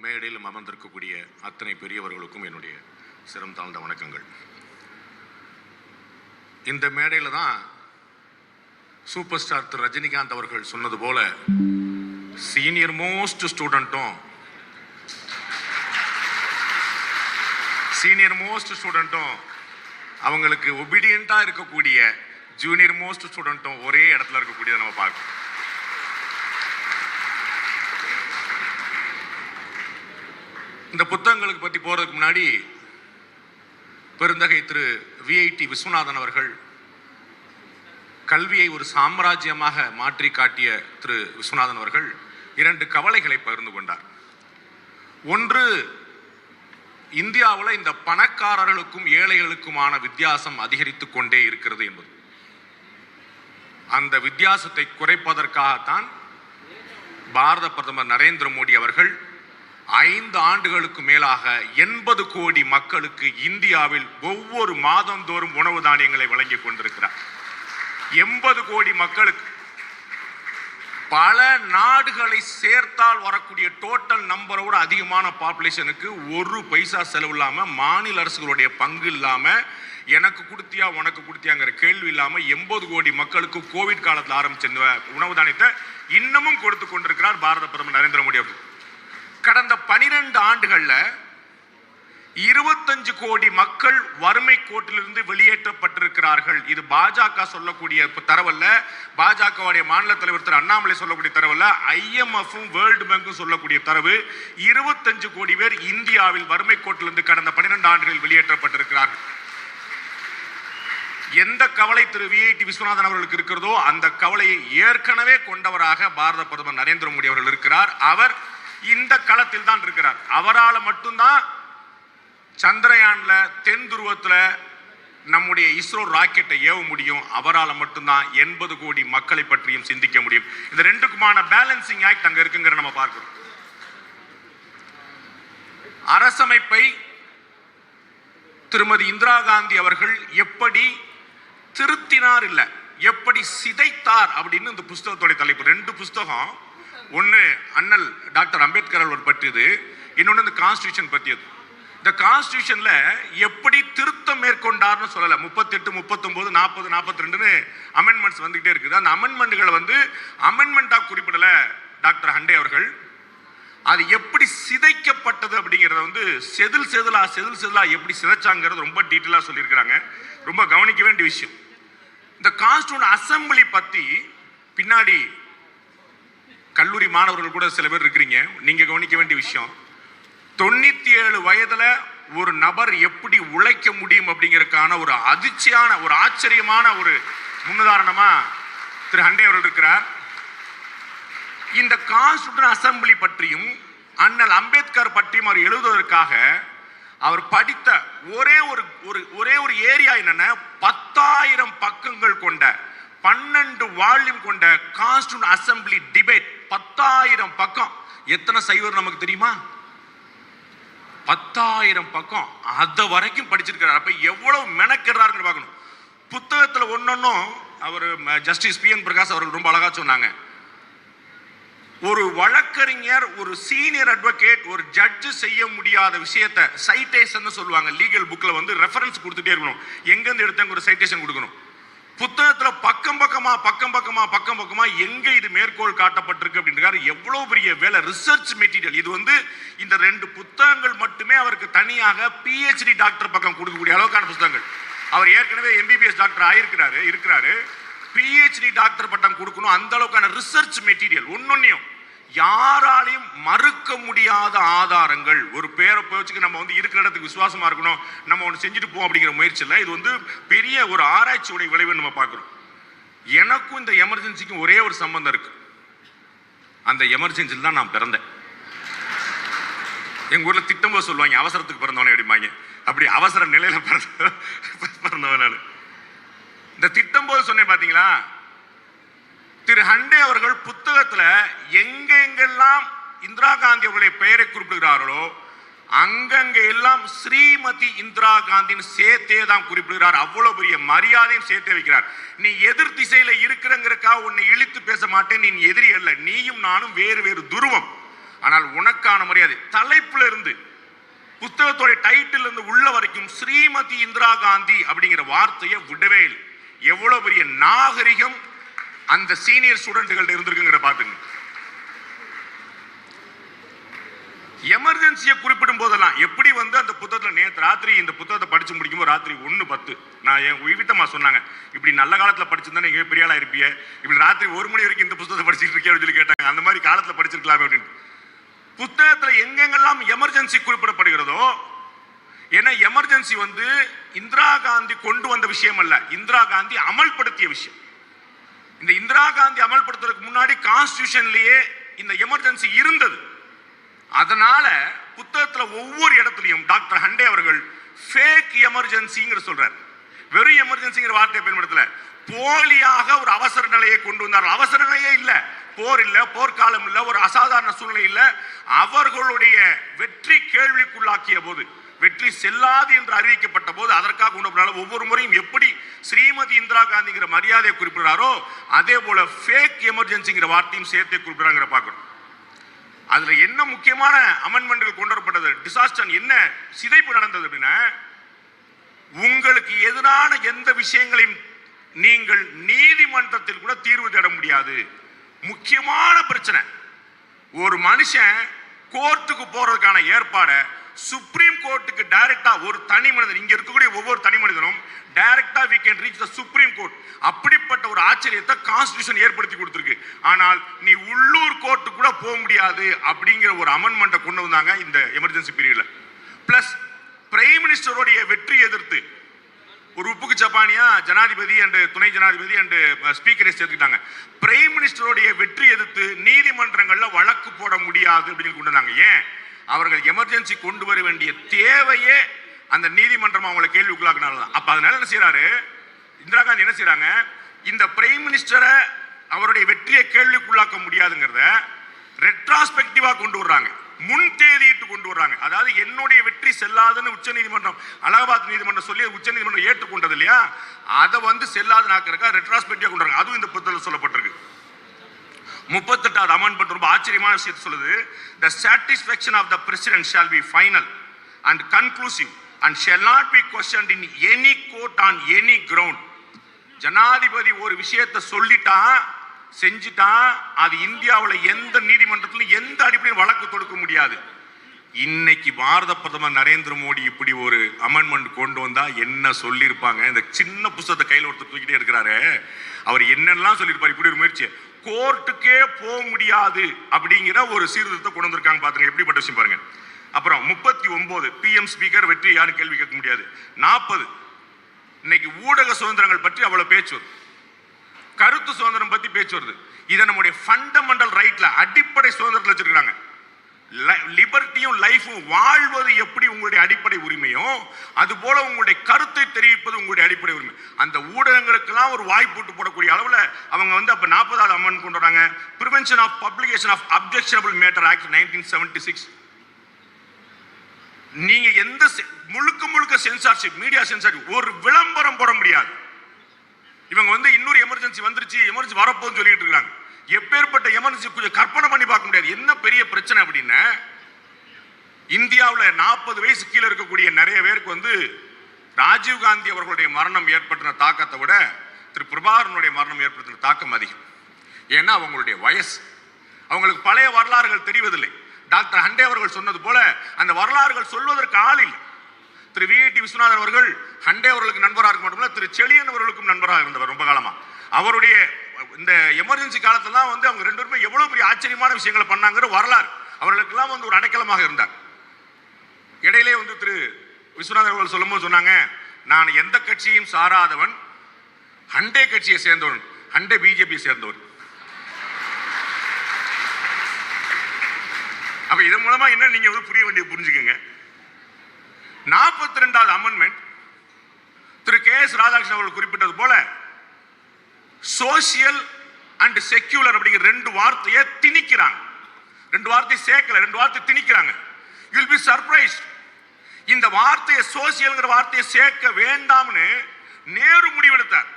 மேடையிலும் அமர்ந்திருக்கக்கூடிய அத்தனை பெரியவர்களுக்கும் என்னுடைய சிரம் தாழ்ந்த வணக்கங்கள். இந்த மேடையில் தான் சூப்பர் ஸ்டார் திரு ரஜினிகாந்த் அவர்கள் சொன்னது போல சீனியர் மோஸ்ட் ஸ்டூடெண்ட்டும் அவங்களுக்கு ஒபீடியண்டா இருக்கக்கூடிய ஜூனியர் மோஸ்ட் ஸ்டூடெண்ட்டும் ஒரே இடத்துல இருக்கக்கூடியதை நம்ம பார்க்கணும். இந்த புத்தகங்களுக்கு பற்றி போறதுக்கு முன்னாடி பெருந்தகை திரு VIT விஸ்வநாதன் அவர்கள் கல்வியை ஒரு சாம்ராஜ்யமாக மாற்றி காட்டிய திரு விஸ்வநாதன் அவர்கள் 2 கவலைகளை பகிர்ந்து கொண்டார். ஒன்று, இந்தியாவில் இந்த பணக்காரர்களுக்கும் ஏழைகளுக்குமான வித்தியாசம் அதிகரித்து கொண்டே இருக்கிறது என்பது. அந்த வித்தியாசத்தை குறைப்பதற்காகத்தான் பாரத பிரதமர் நரேந்திர மோடி அவர்கள் 5 ஆண்டுகளுக்கு மேலாக 80 கோடி மக்களுக்கு இந்தியாவில் ஒவ்வொரு மாதந்தோறும் உணவு தானியங்களை வழங்கி கொண்டிருக்கிறார். 80 கோடி மக்களுக்கு. பல நாடுகளை சேர்த்தால் வரக்கூடிய டோட்டல் நம்பரோட அதிகமான பாப்புலேஷனுக்கு 1 பைசா செலவு இல்லாம, மாநில அரசுகளுடைய பங்கு இல்லாம, எனக்கு கொடுத்தியா உனக்கு கொடுத்தியாங்கிற கேள்வி இல்லாம 80 கோடி மக்களுக்கு கோவிட் காலத்தில் ஆரம்பிச்ச உணவு தானியத்தை இன்னமும் கொடுத்து கொண்டிருக்கிறார் பாரத பிரதமர் நரேந்திர மோடி அவர்கள். கடந்த 12 ஆண்டுகள்ல 25 கோடி மக்கள் வறுமை கோட்டிலிருந்து வெளியேற்றப்பட்டிருக்கிறார்கள். இது பாஜக சொல்லக்கூடிய தரவல்ல, பாஜகவுடைய மாநில தலைவர் திரு அண்ணாமலை சொல்லக்கூடிய தரவல்ல, IMF-ம் வேர்ல்டு பேங்கும் சொல்லக்கூடிய தரவு. 25 கோடி பேர் இந்தியாவில் வறுமை கோட்டிலிருந்து கடந்த 12 ஆண்டுகளில் வெளியேற்றப்பட்டிருக்கிறார்கள். எந்த கவலை திரு VIT விஸ்வநாதன் அவர்களுக்கு இருக்கிறதோ அந்த கவலையை ஏற்கனவே கொண்டவராக பாரத பிரதமர் நரேந்திர மோடி அவர்கள் இருக்கிறார். அவர் இந்த களத்தில் தான் இருக்கிறார். அவரால் மட்டும்தான் சந்திரயான்ல தென் துருவத்துல நம்முடைய இஸ்ரோ ராக்கெட்டை ஏவ முடியும். அவரால் மட்டும்தான் 80 கோடி மக்களை பற்றியும் சிந்திக்க முடியும். இந்த 2க்குமான பேலன்சிங் ஆக்ட் அங்க இருக்குங்கிற நம்ம பார்க்கிறோம். அரசமைப்பை திருமதி இந்திரா காந்தி அவர்கள் எப்படி திருத்தினார் இல்ல, எப்படி சிதைத்தார் அப்படின்னு இந்த புஸ்தகத்தோட தலைப்பு. 2 புஸ்தகம். ஒன்னு அண்ணல் டாக்டர் அம்பேத்கர் அவர்கள் பற்றியது, இன்னொன்னு இந்த கான்ஸ்டிடியூஷன் பற்றியது. இந்த கான்ஸ்டிடியூஷன்ல எப்படி திருத்தம் மேற்கொண்டார்னு சொல்லல. 38, 39, 40, 42 அமெண்ட்மெண்ட்ஸ் வந்துகிட்டே இருக்குது. அந்த அமெண்ட்மெண்ட்களை அமெண்ட்மெண்டா குறிப்பிடல டாக்டர் ஹண்டே அவர்கள். அது எப்படி சிதைக்கப்பட்டது அப்படிங்கறத செதில் செதிலா எப்படி சிதைச்சாங்கிறது ரொம்ப டீட்டெயிலா சொல்லியிருக்கிறாங்க. ரொம்ப கவனிக்க வேண்டிய விஷயம். இந்த கான்ஸ்டிடியூஷன் அசம்பிளி பத்தி பின்னாடி கல்லூரி மாணவர்கள் கூட சில பேர் இருக்கிறீங்க, நீங்க கவனிக்க வேண்டிய விஷயம். 97 வயதுல ஒரு நபர் எப்படி உழைக்க முடியும் அப்படிங்கறதுக்கான ஒரு அதிர்ச்சியான, ஒரு ஆச்சரியமான ஒரு முன்னுதாரணமா திரு ஹண்டே அவர்கள் இருக்கிறார். இந்த கான்ஸ்டிடியூஷன் அசம்பிளி பற்றியும் அண்ணல் அம்பேத்கர் பற்றியும் அவர் எழுதுவதற்காக அவர் படித்த ஒரே ஒரு ஏரியா என்னன்னா 10,000 பக்கங்கள் கொண்ட 12 வால்யூம் கொண்ட கான்ஸ்டிடியூஷன் அசம்பிளி டிபேட். 10,000 பக்கம். எத்தனை சைவர் நமக்கு தெரியுமா? 10,000 பக்கம். அத வரைக்கும் படிச்சிருக்கிறார். அப்ப எவ்வளவு மெனக்கெடுறாருன்னு பார்க்கணும். புத்தகத்துல ஒன்னொன்னும் அவர் ஜஸ்டிஸ் PN பிரகாஷ் அவர்கள் ரொம்ப அழகா சொன்னாங்க. ஒரு வழக்கறிஞர், ஒரு சீனியர் அட்வொகேட், ஒரு ஜட்ஜ் செய்ய முடியாத விஷயத்தை சைட்டேஷன் சொல்லுவாங்க. லீகல் புக்ல ரெஃபரன்ஸ் கொடுத்துட்டே இருக்கணும். எங்க இருந்து எடுத்தாங்க ஒரு சைட்டேஷன் கொடுக்கணும். புத்தகத்துல பக்கம் பக்கமா எங்க இது மேற்கோள் காட்டப்பட்டிருக்கு அப்படின்னு எவ்வளவு பெரிய வேலை, ரிசர்ச் மெட்டீரியல். இது இந்த 2 புத்தகங்கள் மட்டுமே அவருக்கு தனியாக PhD டாக்டர் பக்கம் கொடுக்கக்கூடிய அளவுக்கான புத்தகங்கள். அவர் ஏற்கனவே MBBS டாக்டர் இருக்கிறாரு. PhD டாக்டர் பட்டம் கொடுக்கணும். அந்த அளவுக்கான ரிசர்ச் மெட்டீரியல். ஒன்னொன்னையும் யாராலையும் மறுக்க முடியாத ஆதாரங்கள். ஒரு பேரை வச்சுக்கு நம்ம இருக்கிற இடத்துக்கு விசுவாசமா இருக்கணும், நம்ம ஒன்று செஞ்சுட்டு போவோம் அப்படிங்கிற முயற்சி இல்லை. இது பெரிய ஒரு ஆராய்ச்சியுடைய விளைவு நம்ம பார்க்கிறோம். எனக்கும் இந்த எமர்ஜென்சிக்கும் ஒரே ஒரு சம்பந்தம் இருக்கு. அந்த எமர்ஜென்சியில் தான் நான் பிறந்தேன். எங்க ஊர்ல திட்டம்போது சொல்லுவாங்க, அவசரத்துக்கு பிறந்தவனே அப்படிம்பாங்க. அப்படி அவசர நிலையில பிறந்தவன் நான். இந்த திட்டம்போது சொன்னேன் பாத்தீங்களா, திரு ஹண்டே அவர்கள் புத்தகத்துல எங்கெங்கெல்லாம் இந்திரா காந்தி அவர்களுடைய பெயரை குறிப்பிடுகிறார்களோ அங்கங்க எல்லாம் ஸ்ரீமதி இந்திரா காந்தின்னு சேர்த்தே தான் குறிப்பிடுகிறார். அவ்வளவு பெரிய மரியாதையும் சேர்த்தே வைக்கிறார். நீ எதிர் திசையில இருக்கிறங்கிறக்கா உன்னை இழுத்து பேச மாட்டேன், நீ எதிரி அல்ல, நீயும் நானும் வேறு வேறு துருவம். ஆனால் உனக்கான மரியாதை தலைப்புல இருந்து புத்தகத்தோட டைட்டில் இருந்து உள்ள வரைக்கும் ஸ்ரீமதி இந்திரா காந்தி அப்படிங்கிற வார்த்தையை விடவே இல்லை. எவ்வளவு பெரிய நாகரிகம் அந்த சீனியர் ஸ்டூடெண்ட்கள் இருந்திருக்குங்கிற பாத்துங்க. எமர்ஜென்சியை குறிப்பிடும் போதெல்லாம் எப்படி வந்து அந்த புத்தகத்துல நேற்று ராத்திரி இந்த புத்தகத்தை படிச்சு முடிக்கும்போது ராத்திரி 1:10 நான் என் உயிரித்தமா சொன்னாங்க, இப்படி நல்ல காலத்துல படிச்சிருந்தா நீங்க பெரிய ஆளா இருப்பீங்க, இப்படி ராத்திரி 1 மணி வரைக்கும் இந்த புத்தகத்தை படிச்சுட்டு இருக்கேன் அப்படின்னு சொல்லி கேட்டாங்க. அந்த மாதிரி காலத்துல படிச்சிருக்கலாமே அப்படின்னு. புத்தகத்துல எங்கெங்கெல்லாம் எமர்ஜென்சி குறிப்பிடப்படுகிறதோ, ஏன்னா எமர்ஜென்சி வந்து இந்திரா காந்தி கொண்டு வந்த விஷயம் அல்ல, இந்திரா காந்தி அமல்படுத்திய விஷயம். இந்த இந்திரா காந்தி அமல்படுத்துறதுக்கு முன்னாடி கான்ஸ்டிடியூஷன்லயே இந்த எமர்ஜென்சி இருந்தது. அதனால புத்தகத்துல ஒவ்வொரு இடத்துலையும் டாக்டர் ஹண்டே அவர்கள் ஃபேக் எமர்ஜென்சிங்கிற சொல்றார். வெறும் எமர்ஜென்சிங்கிற வார்த்தையை பயன்படுத்தல, போலியாக ஒரு அவசர நிலையை கொண்டு வந்தார்கள். அவசர நிலையே இல்ல, போர் இல்ல, போர்க்காலம் இல்ல, ஒரு அசாதாரண சூழ்நிலை இல்ல. அவர்களுடைய வெற்றி கேள்விக்குள்ளாக்கிய போது, வெற்றி செல்லாது என்று அறிவிக்கப்பட்ட போது அதற்காக கொண்டு ஒவ்வொரு முறையும் எப்படி ஸ்ரீமதி இந்திரா காந்திங்கிற மரியாதையை குறிப்பிடுறாரோ அதே போல ஃபேக் எமர்ஜென்சிங்கிற வார்த்தையும் சேர்த்தே குறிப்பிடுறாங்கிற பார்க்கணும். அதுல என்ன முக்கியமான அமெண்ட்மென்ட்கள் கொண்டு வரப்பட்டது, டிசாஸ்டர் என்ன சிதைப்பு நடந்தது அப்படின்னா, உங்களுக்கு எதிரான எந்த விஷயங்களையும் நீங்கள் நீதிமன்றத்தில் கூட தீர்வு தேட முடியாது. முக்கியமான பிரச்சனை, ஒரு மனுஷன் கோர்ட்டுக்கு போறதுக்கான ஏற்பாடை சுப்ரீம் கோர்ட்டுக்கு டைரக்டா ஒரு தனி மனிதன், இங்க இருக்கக்கூடிய ஒவ்வொரு தனி மனிதனும் டைரக்டா we can reach the supreme court. அப்படிப்பட்ட ஒரு ஆச்சரியத்தை கான்ஸ்டிடியூஷன் ஏற்படுத்தி கொடுத்திருக்கு. ஆனால் நீ உள்ளூர் கோர்ட்டு கூட போக முடியாது அப்படிங்கிற ஒரு அமெண்ட்மெண்ட்டை கொண்டு வந்தாங்க இந்த எமர்ஜென்சி பீரியட்ல. பிளஸ் பிரைம் மினிஸ்டருடைய வெற்றி எதிர்த்து ஒரு உப்புக்கு சப்பானியா ஜனாதிபதி அண்ட் துணை ஜனாதிபதி அண்ட் ஸ்பீக்கரை சேர்த்துக்கிட்டாங்க. பிரைம் மினிஸ்டருடைய வெற்றி எதிர்த்து நீதிமன்றங்கள்ல வழக்கு போட முடியாது அப்படின்னு கொண்டு வந்தாங்க. ஏன்? அவர்கள் எமர்ஜென்சி கொண்டு வர வேண்டிய தேவையே அந்த நீதிமன்றம் அவங்களை கேள்விக்குள்ளாக்குனால. அப்ப அதனால என்ன செய்யறாரு இந்திரா காந்தி, என்ன செய்யறாங்க, இந்த பிரைம் மினிஸ்டரை அவருடைய வெற்றியை கேள்விக்குள்ளாக்க முடியாதுங்கிறத ரெட்ராஸ்பெக்டிவா கொண்டு வர்றாங்க, முன் தேதியிட்டு கொண்டு வர்றாங்க. அதாவது என்னுடைய வெற்றி செல்லாதுன்னு உச்ச நீதிமன்றம், அலகாபாத் நீதிமன்றம் சொல்லி உச்ச நீதிமன்றம் ஏற்றுக்கொண்டது இல்லையா, அதை வந்து செல்லாதுன்னு ஆக்கிறதுக்காக ரெட்ராஸ்பெக்டிவா கொண்டு வராங்க. அதுவும் இந்த புத்தகத்தில் சொல்லப்பட்டிருக்கு. 38வது அமெண்ட்மென்ட் ரொம்ப ஆச்சரியமான விஷயத்தை சொல்லுது. The satisfaction of the president shall be final and conclusive and shall not be questioned in any court on any ground. ஜனாதிபதி ஒரு விஷயத்தை சொல்லிட்டா செஞ்சிட்டா அது இந்தியாவில் எந்த நீதிமன்றத்திலும் எந்த அடிப்படையில் வழக்கு தொடுக்க முடியாது. இன்னைக்கு பாரத பிரதமர் நரேந்திர மோடி இப்படி ஒரு அமெண்ட்மெண்ட் கொண்டு வந்தா என்ன சொல்லியிருப்பாங்க? இந்த சின்ன புத்தகத்தை கையில் ஒருத்தர் தூக்கிட்டே இருக்கிறாரு, அவர் என்னெல்லாம் சொல்லியிருப்பார். இப்படி ஒரு முயற்சி, கோர்ட்டுக்கே போக முடியாது அப்படிங்கிற ஒரு சீர்திருத்தத்தை கொண்டு வந்திருக்காங்க. பாத்துங்க எப்படிப்பட்ட விஷயம் பாருங்க. அப்புறம் 39 பிஎம் ஸ்பீக்கர் வெற்றி யாரும் கேள்வி கேட்க முடியாது. 40 இன்னைக்கு ஊடக சுதந்திரங்கள் பற்றி அவ்வளவு பேச்சு வருது, கருத்து சுதந்திரம் பத்தி பேச்சு வருது. இதை நம்முடைய ஃபண்டமெண்டல் ரைட்ல அடிப்படை சுதந்திரத்தில் வச்சிருக்காங்க. லிபர்ட்டியும் லைஃபும் வாழ்வது எப்படி உங்களுடைய அடிப்படை உரிமையோ அது போல உங்களுடைய கருத்தை தெரிவிப்பது உங்களுடைய அடிப்படை உரிமை. அந்த ஊடகங்களுக்கெல்லாம் ஒரு வாய்ப்பு போடக்கூடிய அளவுல அவங்க வந்து அப்ப 40வது அமெண்ட்மென்ட் கொண்டு வராங்க. Prevention of publication of objectionable matter act 1976. நீங்க எந்த முழுக்க சென்சார்ஷிப், மீடியா சென்சார்ஷிப், ஒரு விளம்பரம் போட முடியாது. இவங்க வந்து இன்னொரு எமர்ஜென்சி வந்துருச்சு, எமர்ஜென்சி வரப்போன்னு சொல்லிட்டு இருக்காங்க. எப்பேற்பட்ட எமர்ஜென்சி கொஞ்சம் கற்பனை பண்ணி பார்க்க முடியாது. என்ன பெரிய பிரச்சனை அப்படின்னா, இந்தியாவில் 40 வயசு கீழே இருக்கக்கூடிய நிறைய பேருக்கு வந்து ராஜீவ் காந்தி அவர்களுடைய மரணம் ஏற்படுத்தின தாக்கத்தை விட திரு பிரபாகரனுடைய மரணம் ஏற்படுத்தின தாக்கம் அதிகம். ஏன்னா அவங்களுடைய வயசு, அவங்களுக்கு பழைய வரலாறுகள் தெரிவதில்லை. டாக்டர் ஹண்டே அவர்கள் சொன்னது போல அந்த வரலாறுகள் சொல்வதற்கு ஆள் இல்லை. திரு வி.டி. விஸ்வநாதன் அவர்கள் ஹண்டே அவர்களுக்கு நண்பராக இருக்க மட்டுமல்ல, திரு செழியன் அவர்களுக்கும் நண்பராக இருந்தவர் ரொம்ப காலமா. அவருடைய இந்த எமர்ஜென்சி காலத்துல வந்து அவங்க 2 பேருமே எவ்வளவு பெரிய ஆச்சரியமான விஷயங்களை பண்ணாங்கிற வரலாறு அவர்களுக்கெல்லாம் வந்து ஒரு அடைக்கலமாக இருந்தார். இடையிலே வந்து திரு விஸ்வநாதன் அவர்கள் சொல்லும்போது சொன்னாங்க, நான் எந்த கட்சியும் சாராதவன், ஹண்டே கட்சியை சேர்ந்தவன், ஹண்டே பிஜேபி சேர்ந்தவர். அப்ப இதன் மூலமா என்ன நீங்க வந்து புரிய வேண்டிய புரிஞ்சுக்கங்க. 42வது அமெண்ட்மென்ட் திரு கே.எஸ். ராதாகிருஷ்ணன் அவர்கள் குறிப்பிட்டது போல சோசியல் அண்ட் செக்யூலர் அப்படிங்கிற 2 வார்த்தையை திணிக்கிறாங்க. 2 வார்த்தை சேர்க்கல, 2 வார்த்தை திணிக்கிறாங்க. You will be surprised. இந்த வார்த்தையை சோசியல்ங்கிற வார்த்தையை சேர்க்க வேண்டாம்னு நேரு முடிவெடுத்தார்,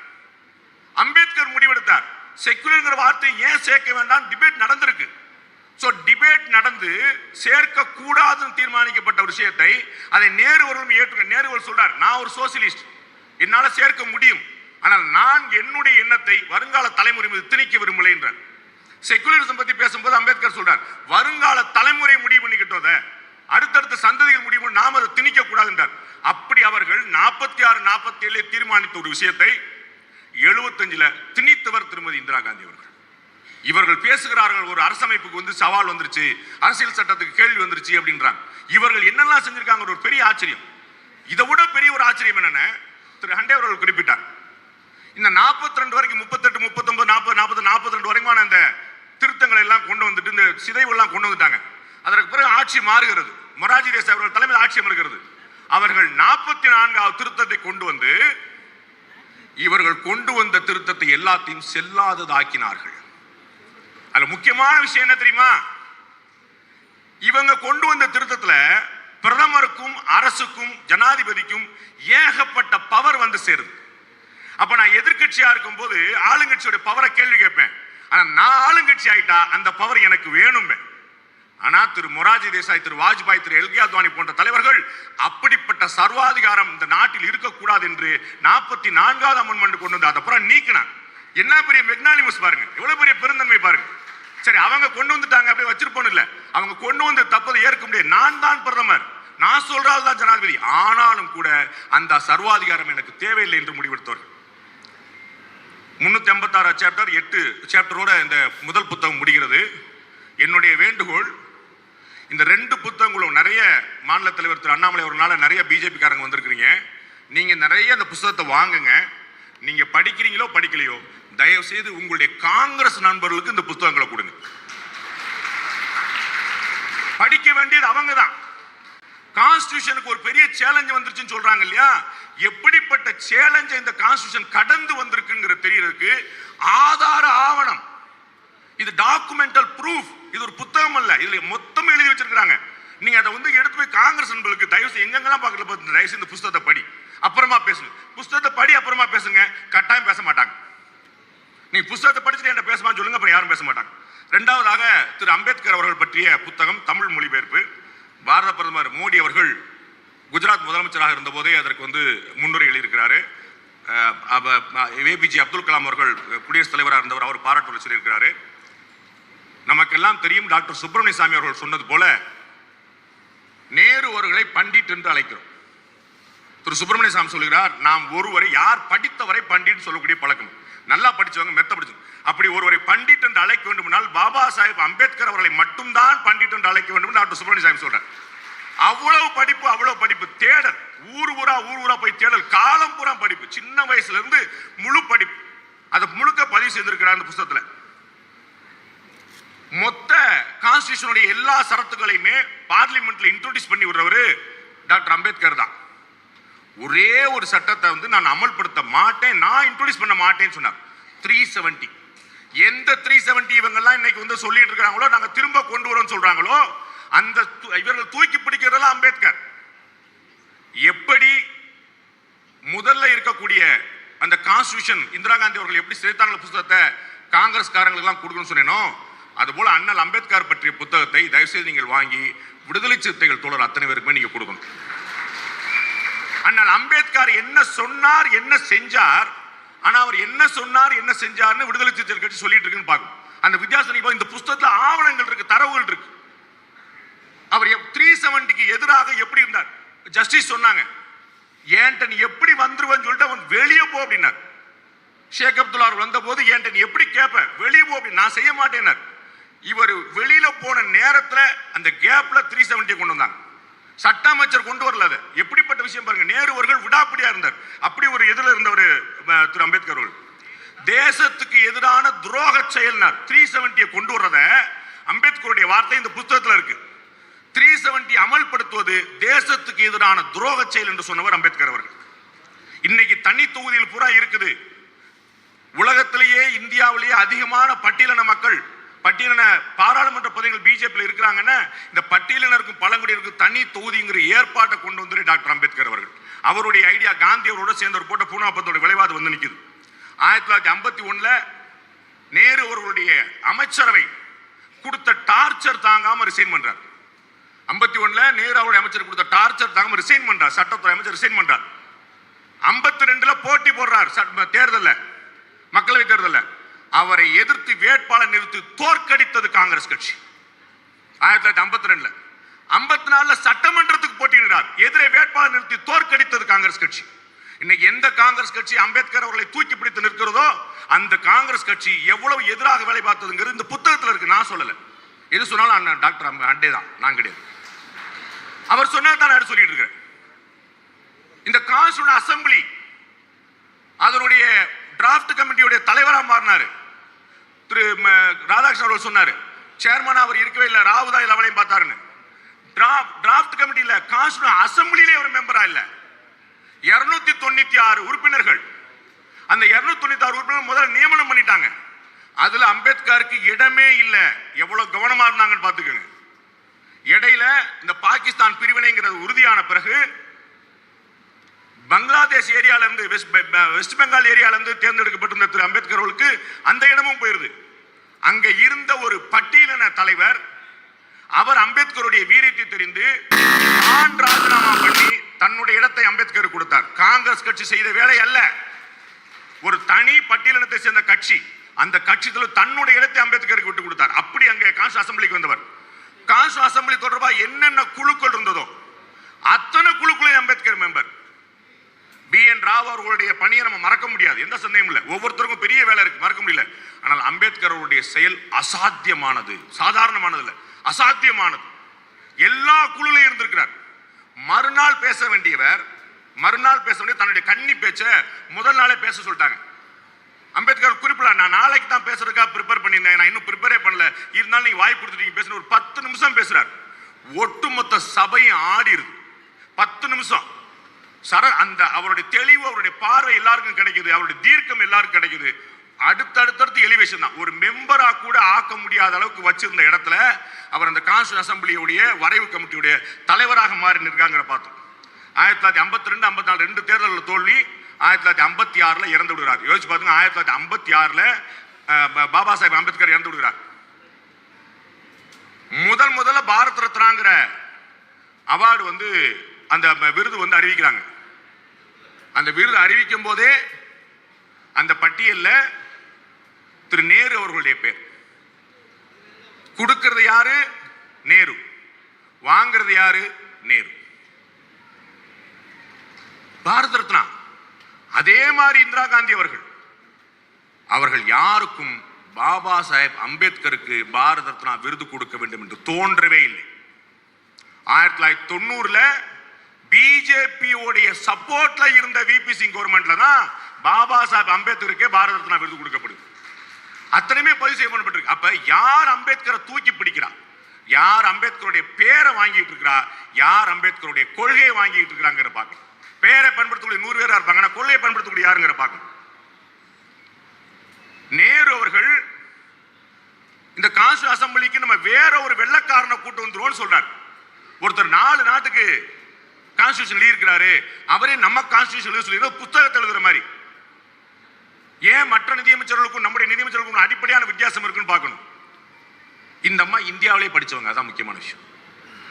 அம்பேத்கர் முடிவெடுத்தார். செக்யூலர்ங்கிற வார்த்தையை ஏன் சேர்க்க வேண்டாம் டிபேட் நடந்திருக்கு. சோ டிபேட் நடந்து சேர்க்க கூடாதுன்னு தீர்மானிக்கப்பட்ட விஷயத்தை அதை நேரு அவர்களும் ஏற்றுக்க. நேரு அவர்கள் சொல்றார், நான் ஒரு சோசியலிஸ்ட், என்னால சேர்க்க முடியும், ஆனால் நான் என்னுடைய எண்ணத்தை வருங்கால தலைமுறை மீது திணிக்க விரும்பலை என்றார். செகுலரிசம் பத்தி பேசும்போது அம்பேத்கர் சொல்றார், வருங்கால தலைமுறை முடிவு பண்ணிக்கிட்டோத, அடுத்தடுத்த சந்ததிகள் முடிவு நாம அதை திணிக்க கூடாது என்றார். அப்படி அவர்கள் 46, 47 தீர்மானித்த ஒரு விஷயத்தை 75 திணித்தவர் திருமதி இந்திரா காந்தி அவர்கள். இவர்கள் பேசுகிறார்கள், ஒரு அரசமைப்புக்கு வந்து சவால் வந்துருச்சு, அரசியல் சட்டத்துக்கு கேள்வி வந்துருச்சு அப்படின்றாங்க. இவர்கள் என்னெல்லாம் செஞ்சிருக்காங்க ஒரு பெரிய ஆச்சரியம். இதை விட பெரிய ஒரு ஆச்சரியம் என்னன்னு திரு ஹண்டே அவர்கள் குறிப்பிட்டார். இந்த 42 வரைக்கும் 38, 39, 40, 40, 42 வரைக்குமான இந்த திருத்தங்களை எல்லாம் கொண்டு வந்துட்டு இந்த சிதைவெல்லாம் கொண்டு வந்துட்டாங்க. அதற்கு பிறகு ஆட்சி மாறுகிறது, மொரார்ஜி தேசாய் அவர்கள் தலைமையில் ஆட்சி அமர்கிறது. அவர்கள் 44வது திருத்தத்தை கொண்டு வந்து இவர்கள் கொண்டு வந்த திருத்தத்தை எல்லாத்தையும் செல்லாததாக்கினார்கள். அதுல முக்கியமான விஷயம் என்ன தெரியுமா? இவங்க கொண்டு வந்த திருத்தத்துல பிரதமருக்கும் அரசுக்கும் ஜனாதிபதிக்கும் ஏகப்பட்ட பவர் வந்து சேருது. அப்ப நான் எதிர்கட்சியா இருக்கும் போது ஆளுங்கட்சியோட பவரை கேள்வி கேட்பேன். ஆனா நான் ஆளுங்கட்சி ஆயிட்டா அந்த பவர் எனக்கு வேணுமே. ஆனா திரு மொரார்ஜி தேசாய், திரு வாஜ்பாய், திரு எல்கே அத்வானி போன்ற தலைவர்கள் அப்படிப்பட்ட சர்வாதிகாரம் இந்த நாட்டில் இருக்கக்கூடாது என்று 44வது அமெண்ட்மெண்ட் கொண்டு வந்து அப்புறம் நீக்கினாங்க. என்ன பெரிய மெக்னானிமஸ் பாருங்க, எவ்வளவு பெரிய பெருந்தன்மை பாருங்க. சரி, அவங்க கொண்டு வந்துட்டாங்க, அப்படியே வச்சிருப்போம் இல்ல, அவங்க கொண்டு வந்த தப்பதை ஏற்க முடியாது. நான் தான் பிரதமர், நான் சொல்றால் தான் ஜனாதிபதி, ஆனாலும் கூட அந்த சர்வாதிகாரம் எனக்கு தேவையில்லை என்று முடிவெடுத்தவர்கள். 386 சாப்டர் 8 சாப்டரோட இந்த முதல் புத்தகம் முடிகிறது. என்னுடைய வேண்டுகோள், இந்த 2 புத்தகங்களும் நிறைய மாநில தலைவர் திரு அண்ணாமலை அவர்களால நிறைய பிஜேபி காரங்க வந்திருக்கிறீங்க, நீங்க நிறைய அந்த புத்தகத்தை வாங்குங்க. நீங்க படிக்கிறீங்களோ படிக்கலையோ, தயவு செய்து உங்களுடைய காங்கிரஸ் நண்பர்களுக்கு இந்த புத்தகங்களை கொடுங்க. படிக்க வேண்டியது அவங்க தான். கான்ஸ்டிடியூஷனுக்கு ஒரு பெரிய சேலஞ்ச் வந்துருச்சுன்னு சொல்றாங்க இல்லையா, எப்படிப்பட்ட சேலஞ்சை இந்த கான்ஸ்டிடியூஷன் கடந்து வந்திருக்குங்கிற தெரியறதுக்கு ஆதார ஆவணம், இது டாக்குமெண்டல் ப்ரூஃப். இது ஒரு புத்தகம் அல்ல, இதுல மொத்தம் எழுதி வச்சிருக்காங்க. நீங்க அதை வந்து எடுத்து போய் காங்கிரஸ் நண்பர்களுக்கு தயவு செய்து எங்கெங்கெல்லாம் பார்க்கல, தயவு செய்து இந்த புத்தகத்தை படி, அப்புறமா பேசுங்க. புத்தகத்தை படி அப்புறமா பேசுங்க, கட்டாயம் பேச மாட்டாங்க. நீ புத்தகத்தை படிச்சுட்டு என்ன பேசமா சொல்லுங்க, அப்புறம் யாரும் பேச மாட்டாங்க. இரண்டாவதாக திரு அம்பேத்கர் அவர்கள் பற்றிய புத்தகம் தமிழ் மொழிபெயர்ப்பு. பாரத பிரதமர் மோடி அவர்கள் குஜராத் முதலமைச்சராக இருந்த போதே அதற்கு வந்து முன்னுரை எழுதியிருக்கிறாரு. ஏபிஜே அப்துல் கலாம் அவர்கள் குடியரசுத் தலைவராக இருந்தவர், அவர் பாராட்டு சொல்லியிருக்கிறாரு. நமக்கெல்லாம் தெரியும், டாக்டர் சுப்பிரமணிய சாமி அவர்கள் சொன்னது போல நேரு அவர்களை பண்டிட் என்று அழைக்கிறோம். திரு சுப்பிரமணிய சாமி சொல்கிறார், நாம் ஒருவரை, யார் படித்தவரை பண்டிட் சொல்லக்கூடிய பழக்கம், நல்லா படிச்சவங்க, மெத்த படிச்சவங்க, அப்படி ஒருவரை பண்டிட் என்று அழைக்க வேண்டும் என்றால் பாபா சாஹிப் அம்பேத்கர் அவர்களை மட்டும்தான் பண்டிட் என்று அழைக்க வேண்டும் என்று டாக்டர் சுப்பிரமணிய சாமி சொல்றார். அவ்வளவு படிப்பு, அவ்வளவு படிப்பு, தேடல், ஊர் ஊரா போய் தேடல், காலம் பூரா படிப்பு, சின்ன வயசுல இருந்து முழு படிப்பு, அதை முழுக்க பதிவு செய்திருக்கிறார் அந்த புத்தகத்துல. மொத்த கான்ஸ்டிடியூஷனுடைய எல்லா சரத்துகளையுமே பார்லிமெண்ட்ல இன்ட்ரோடியூஸ் பண்ணி விடுறவரு டாக்டர் அம்பேத்கர் தான். ஒரே ஒரு சட்டத்தை வந்து நான் அமல்படுத்த மாட்டேன், நான் இன்ட்ரோடியூஸ் பண்ண மாட்டேன்னு சொன்னார். 370. எந்த 370 இவங்கெல்லாம் இன்னைக்கு வந்து சொல்லிட்டு இருக்காங்களோ, நாங்க திரும்ப கொண்டு வரோம்னு சொல்றாங்களோ, அந்த இவர்கள் தூக்கி பிடிக்கிறதெல்லாம் அம்பேத்கர். எப்படி முதல்ல இருக்கக்கூடிய அந்த கான்ஸ்டிடியூஷன் இந்திரா காந்தி அவர்கள் எப்படி சிறைத்தான புத்தகத்தை காங்கிரஸ்காரங்களுக்கு எல்லாம் கொடுக்கணும்னு சொன்னேனோ, அதுபோல அண்ணல் அம்பேத்கர் பற்றிய புத்தகத்தை தயவுசெய்து நீங்கள் வாங்கி விடுதலை சிறுத்தைகள் தோழர் அத்தனை பேருக்குமே நீங்க கொடுக்கணும். அண்ணல் அம்பேத்கர் என்ன சொன்னார், என்ன செஞ்சார், ஆனா அவர் என்ன சொன்னார் என்ன செஞ்சார்னு விடுதலை சிறுத்தைகள் கட்சி சொல்லிட்டு இருக்குன்னு பார்க்கணும். அந்த வித்தியாசம் இந்த புத்தகத்துல ஆவணங்கள் இருக்கு, தரவுகள் இருக்கு. அவர் 370க்கு எதிராக எப்படி இருந்தார், ஜஸ்டிஸ் சொன்னாங்க, ஏன்ட்ட நீ எப்படி வந்துருவன்னு சொல்லிட்டு அவன் வெளியே போ அப்படின்னார். ஷேக் அப்துல்லா வந்த போது ஏன்ட்ட நீ எப்படி கேட்ப, வெளியே போ அப்படின்னு, நான் செய்ய மாட்டேன்னார். இவர் வெளியில போன நேரத்துல அந்த கேப்ல 370 கொண்டு வந்தாங்க. சட்ட அமைச்சர் கொண்டு வரல. அது எப்படிப்பட்ட விஷயம் பாருங்க. நேரு அவர்கள் விடாப்பிடியா இருந்தார். அப்படி ஒரு எதிரில் இருந்தவர் திரு அம்பேத்கர் அவர்கள். தேசத்துக்கு எதிரான துரோக செயல்னார். 370 கொண்டு வர்றத அம்பேத்கருடைய வார்த்தை இந்த புத்தகத்துல இருக்கு. 370 அமல்படுத்துவது தேசத்துக்கு எதிரான துரோக செயல் என்று சொன்னவர் அம்பேத்கர் அவர்கள். இன்னைக்கு தனி தொகுதியில் பூரா இருக்குது. உலகத்திலேயே இந்தியாவிலேயே அதிகமான பட்டியலின மக்கள், பட்டியலின பாராளுமன்ற பதவிகள் பிஜேபி இருக்கிறாங்கன்னா, இந்த பட்டியலினருக்கும் பழங்குடியினருக்கும் தனி தொகுதிங்கிற ஏற்பாட்டை கொண்டு வந்து டாக்டர் அம்பேத்கர் அவர்கள். அவருடைய ஐடியா காந்தி அவரோட சேர்ந்து போட்ட பூனாபத்தோட விளைவாது வந்து நிற்குது. 1951 நேரு அவர்களுடைய அமைச்சரவை கொடுத்த டார்ச்சர் தாங்காம ரிசைன் பண்றார். 51ல நேரு அவருடைய அமைச்சர் கொடுத்த டார்ச்சர் தாங்காம ரிசைன் பண்றார். சட்டத்துறை அமைச்சர் ரிசைன் பண்றார். 52ல போட்டி போடுறார் தேர்தலில், மக்களவை தேர்தலில். அவரை எதிர்த்து வேட்பாளர் நிறுத்தி தோற்கடித்தது காங்கிரஸ் கட்சி 1952ல. 54ல சட்டமன்றத்துக்கு போட்டியிடுறார். எதிரே வேட்பாளர் நிறுத்தி தோற்கடித்தது காங்கிரஸ் கட்சி. இன்னைக்கு எந்த காங்கிரஸ் கட்சி அம்பேத்கர் அவர்களை தூக்கி பிடித்து நிற்கிறதோ அந்த காங்கிரஸ் கட்சி எவ்வளவு எதிராக வேலை பார்த்ததுங்கிறது இந்த புத்தகத்தில் இருக்கு. நான் சொல்லல, எது சொன்னாலும் அண்ணன் டாக்டர் அண்டே தான், நான் கிடையாது. அவர் சொன்னா தான் நான் சொல்லிட்டு இருக்கிறேன். இந்த கான்ஸ்டிடியூஷன் அசெம்பிளி அதனுடைய டிராஃப்ட் கமிட்டியுடைய தலைவராக மாறினாரு திரு ராதாகிருஷ்ணன் அவர்கள் சொன்னாரு. சேர்மன் அவர் இருக்கவே இல்லை, ராவுதா லெவலையும் பார்த்தாருன்னு. டிராஃப்ட் கமிட்டியில கான்ஸ்டிடியூஷன் அசெம்பிளியிலே ஒரு மெம்பரா இல்ல. 296 உறுப்பினர்கள். அந்த 296 உறுப்பினர்கள் முதல்ல நியமனம் பண்ணிட்டாங்க. அதுல அம்பேத்கருக்கு இடமே இல்ல. எவ்வளவு கவனமா இருந்தாங்கன்னு பாத்துக்கோங்க. இடையில இந்த பாகிஸ்தான் பிரிவினைங்கிறது உறுதியான பிறகு பங்களாதேஷ் ஏரியால இருந்து வெஸ்ட் பெங்கால் ஏரியால இருந்து தேர்ந்தெடுக்கப்பட்டிருந்த திரு அம்பேத்கர் அவர்களுக்கு அந்த இடமும் போயிருது. அங்க இருந்த ஒரு பட்டியலின தலைவர் அவர் அம்பேத்கருடைய வீரியத்தை தெரிந்து தான் ராஜினாமா பண்ணி தன்னுடைய இடத்தை அம்பேத்கர் கொடுத்தார். காங்கிரஸ் கட்சி செய்த வேலை அல்ல, ஒரு தனி பட்டியலினத்தை சேர்ந்த கட்சி. அந்த கட்சி தன்னுடைய இடத்தை அம்பேத்கருக்கு விட்டு கொடுத்தார். அப்படி அங்கே கான்ஸ்டிடியூஷன் அசெம்பிளிக்கு வந்தவர். கான்ஸ்டிடியூஷன் அசெம்பிளி தொடர்பாக என்னென்ன குழுக்கள் இருந்ததோ அத்தனை குழுக்களும் அம்பேத்கர் மெம்பர். பி.என். ராவ் அவர்களுடைய பணியை நம்ம மறக்க முடியாது, எந்த சந்தேகமும் இல்லை. ஒவ்வொருத்தருக்கும் பெரிய வேலை இருக்கு, மறக்க முடியல. ஆனால் அம்பேத்கர் அவருடைய செயல் அசாத்தியமானது, சாதாரணமானது இல்லை, அசாத்தியமானது. எல்லா குழுலையும் இருந்திருக்கிறார். மறுநாள் பேச வேண்டியவர் தன்னுடைய கன்னி பேச்ச முதல் நாளே பேச சொல்லிட்டாங்க. அம்பேத்கர் குறிப்பிட, நான் நாளைக்கு தான் பேசுறதுக்காக ப்ரிப்பேர் பண்ணியிருந்தேன், நான் இன்னும் ப்ரிப்பேரே பண்ணல, இருந்தாலும் நீங்க வாய்ப்பு கொடுத்துட்டீங்க பேசணும். ஒரு 10 நிமிஷம் பேசுறார். ஒட்டுமொத்த சபையும் ஆடிருது. 10 நிமிஷம். அந்த அவருடைய தெளிவு, அவருடைய பார்வை எல்லாருக்கும் கிடைக்குது, அவருடைய தீர்க்கம் எல்லாருக்கும் கிடைக்குது. அடுத்தடுத்து எலிவேஷன் தான். ஒரு மெம்பரா கூட ஆக்க முடியாத அளவுக்கு வச்சிருந்த இடத்துல அவர் அந்த கான்ஸ்டிடியூஷன் அசெம்பிளியுடைய வரைவு கமிட்டியுடைய தலைவராக மாறி நிற்காங்க பார்த்தோம். 1952, 54 2 தேர்தலில் தோல்வி. 1956ல இறந்து விடுகிறார். யோசிச்சு பாருங்க, 1956ல பாபா சாஹேப் அம்பேத்கர் இறந்து விடுகிறார். முதல்ல பாரத் ரத்னாங்கிற அவார்டு அந்த விருது அறிவிக்கிறாங்க. அந்த விருது அறிவிக்கும் போதே அந்த பட்டியலில் திரு நேரு அவர்களுடைய பேர். கொடுக்கிறது யாரு? நேரு. வாங்கிறது யாரு? நேரு. பாரத ரத்னா. அதே மாதிரி இந்திரா காந்தி அவர்கள் யாருக்கும் பாபா சாஹேப் அம்பேத்கருக்கு பாரத ரத்னா விருது கொடுக்க வேண்டும் என்று தோன்றவே இல்லை. 1990ல பிஜேபி உடைய சப்போர்ட்ல இருந்த விபி சிங் கவர்மெண்ட்ல தான் பாபா சாஹேப் அம்பேத்கருக்கே பாரத ரத்னா விருது கொடுக்கப்படுது. அத்தனையுமே பதிவு செய்யப்பட்டிருக்கு. அப்ப யார் அம்பேத்கரை தூக்கி பிடிக்கிறா, யார் அம்பேத்கருடைய பேரை வாங்கிட்டு இருக்கிறா, யார் அம்பேத்கருடைய கொள்கையை வாங்கிட்டு இருக்கிறாங்கிற பார்க்கணும். பேரை பயன்படுத்தக்கூடிய 100 பேரா இருப்பாங்க, கொள்கையை பயன்படுத்தக்கூடிய யாருங்கிற பார்க்கணும். நேரு அவர்கள் இந்த கான்ஸ்டிடியூஷன் அசெம்பிளிக்கு நம்ம வேற ஒரு வெள்ளக்காரனை கூட்டு வந்துருவோம்னு சொல்றாரு. ஒருத்தர் 4 நாட்டுக்கு கான்ஸ்டிடியூஷன் எழுதியிருக்கிறாரு, அவரே நம்ம கான்ஸ்டிடியூஷன் எழுத சொல்லி புத்தகத்தை எழுதுற மாதிரி. ஏன் மற்ற நிதியமைச்சர்களுக்கும் நம்முடைய நிதியமைச்சர்களுக்கும் அடிப்படையான வித்தியாசம் இருக்குன்னு பார்க்கணும். இந்த அம்மா இந்தியாவிலே படிச்சவங்க, அதான் முக்கியமான விஷயம்.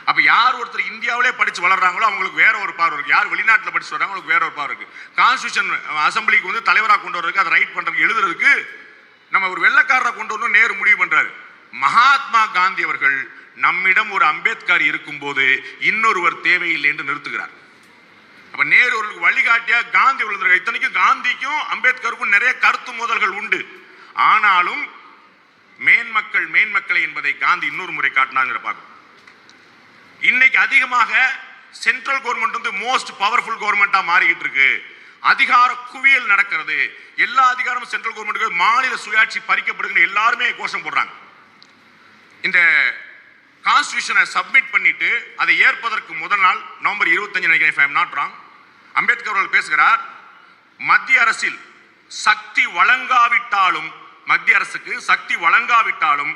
அப்ப யார் ஒருத்தர் இந்தியாவிலே படிச்சு வளர்றாங்களோ அவங்களுக்கு வேற ஒரு பார்வை இருக்கு, யார் வெளிநாட்டில் படிச்சு வர்றாங்க அவங்களுக்கு வேற ஒரு பார்வை இருக்கு. கான்ஸ்டிடியூஷன் அசெம்பிளிக்கு தலைவராக கொண்டு வர்றதுக்கு, அதை ரைட் பண்றதுக்கு, எழுதுறதுக்கு நம்ம ஒரு வெள்ளக்காரரை கொண்டு வரணும் நேரு முடிவு பண்றாரு. மகாத்மா காந்தி அவர்கள் நம்மிடம் ஒரு அம்பேத்கர் இருக்கும் போது இன்னொருவர் தேவையில்லை என்று நிறுத்துகிறார். அப்ப நேரு அவர்களுக்கு வழிகாட்டியா காந்தி அவர்கள். இத்தனைக்கும் காந்திக்கும் அம்பேத்கருக்கும் நிறைய கருத்து மோதல்கள் உண்டு. ஆனாலும் மேன்மக்களை என்பதை காந்தி இன்னொரு முறை காட்டினாங்க பார்க்கணும். இன்னைக்கு அதிகமாக சென்ட்ரல் கவர்மெண்ட் மோஸ்ட் பவர்ஃபுல் கவர்மெண்டா மாறிக்கிட்டு இருக்கு. அதிகார குவியல் நடக்கிறது. எல்லா அதிகாரமும் சென்ட்ரல் கவர்மெண்ட், மாநில சுயாட்சி பறிக்கப்படுகிற எல்லாருமே கோஷம் போடுறாங்க. இந்த கான்ஸ்டிடியூஷனை சப்மிட் பண்ணிட்டு அதை ஏற்பதற்கு முதல் நாள் நவம்பர் 25 நினைக்கிறேன், if I am not wrong, Ambedkar அவர்கள் பேசுகிறார். மத்திய அரசில் சக்தி வழங்காவிட்டாலும், மத்திய அரசுக்கு சக்தி வழங்காவிட்டாலும்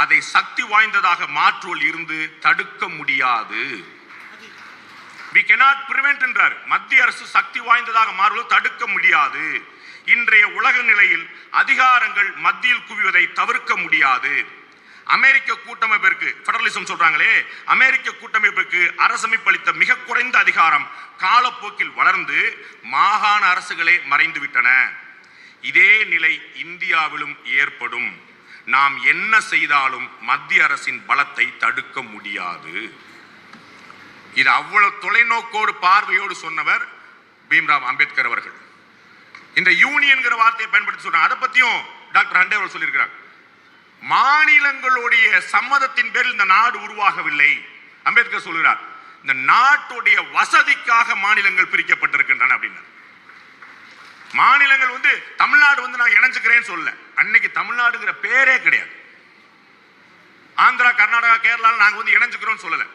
அதை சக்தி வாய்ந்ததாக மாற்றுவதில் இருந்து தடுக்க முடியாது. we cannot prevent என்றார். மத்திய அரசு சக்தி வாய்ந்ததாக மாறுவதை தடுக்க முடியாது. இன்றைய உலக நிலையில் அதிகாரங்கள் மத்தியில் குவிவதை தவிர்க்க முடியாது. அமெரிக்க கூட்டமைப்பிற்கு பெடரலிசம் சொல்றாங்களே, அமெரிக்க கூட்டமைப்பிற்கு அரசமைப்பு அளித்த மிக குறைந்த அதிகாரம் காலப்போக்கில் வளர்ந்து மாகாண அரசுகளே மறைந்து விட்டன. இதே நிலை இந்தியாவிலும் ஏற்படும். நாம் என்ன செய்தாலும் மத்திய அரசின் பலத்தை தடுக்க முடியாது. இது அவ்வளவு தொலைநோக்கோடு பார்வையோடு சொன்னவர் பீம்ராவ் அம்பேத்கர் அவர்கள். இந்த யூனியன்கிற வார்த்தையை பயன்படுத்தி சொல்றாங்க. அதை பத்தியும் டாக்டர் ஹண்டே அவர்கள் சொல்லியிருக்கிறார். மாநிலங்களுடைய சம்மதத்தின் பேரில் இந்த நாடு உருவாகவில்லை. அம்பேத்கர் சொல்கிறார், இந்த நாட்டுடைய வசதிக்காக மாநிலங்கள் பிரிக்கப்பட்டிருக்கின்றன அப்படின்னா. மாநிலங்கள் தமிழ்நாடு நான் இணைஞ்சுக்கிறேன்னு சொல்ல, அன்னைக்கு தமிழ்நாடுங்கிற பேரே கிடையாது. ஆந்திரா, கர்நாடகா, கேரளால நாங்க இணைஞ்சுக்கிறோம் சொல்லல.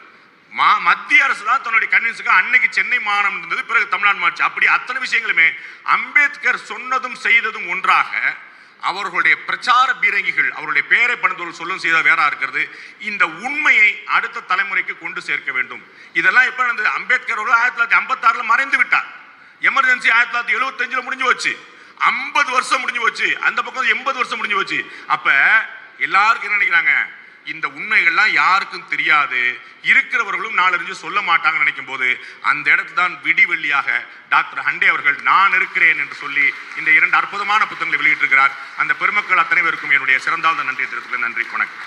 மத்திய அரசு தான் தன்னுடைய கன்வின்ஸுக்கு அன்னைக்கு சென்னை மாநிலம் இருந்தது, பிறகு தமிழ்நாடு மாற்றி. அப்படி அத்தனை விஷயங்களுமே அம்பேத்கர் சொன்னதும் செய்ததும் ஒன்றாக. அவர்களுடைய பிரச்சார பீரங்கிகள், அவருடைய பேரை பணிந்தவர்கள் சொல்லும் செய்த வேறா இருக்கிறது. இந்த உண்மையை அடுத்த தலைமுறைக்கு கொண்டு சேர்க்க வேண்டும். இதெல்லாம் எப்ப நடந்தது? அம்பேத்கர் 1956 மறைந்து விட்டார். எமர்ஜென்சி 1975 முடிஞ்சு போச்சு. 50 வருஷம் முடிஞ்சு போச்சு. அந்த பக்கம் 80 வருஷம் முடிஞ்சு போச்சு. அப்ப எல்லாருக்கும் என்ன நினைக்கிறாங்க? இந்த உண்மைகள்லாம் யாருக்கும் தெரியாது, இருக்கிறவர்களும் நாளறிஞ்சு சொல்ல மாட்டாங்கன்னு நினைக்கும் போது அந்த இடத்துல தான் விடிவெள்ளியாக டாக்டர் ஹண்டே அவர்கள் நான் இருக்கிறேன் என்று சொல்லி இந்த 2 அற்புதமான புத்தகங்களை வெளியிட்டிருக்கிறார். அந்த பெருமக்கள் அத்தனை பேருக்கும் என்னுடைய சிறந்தாழ்ந்த நன்றியை தெரிவித்துக்கிறேன். நன்றி, வணக்கம்.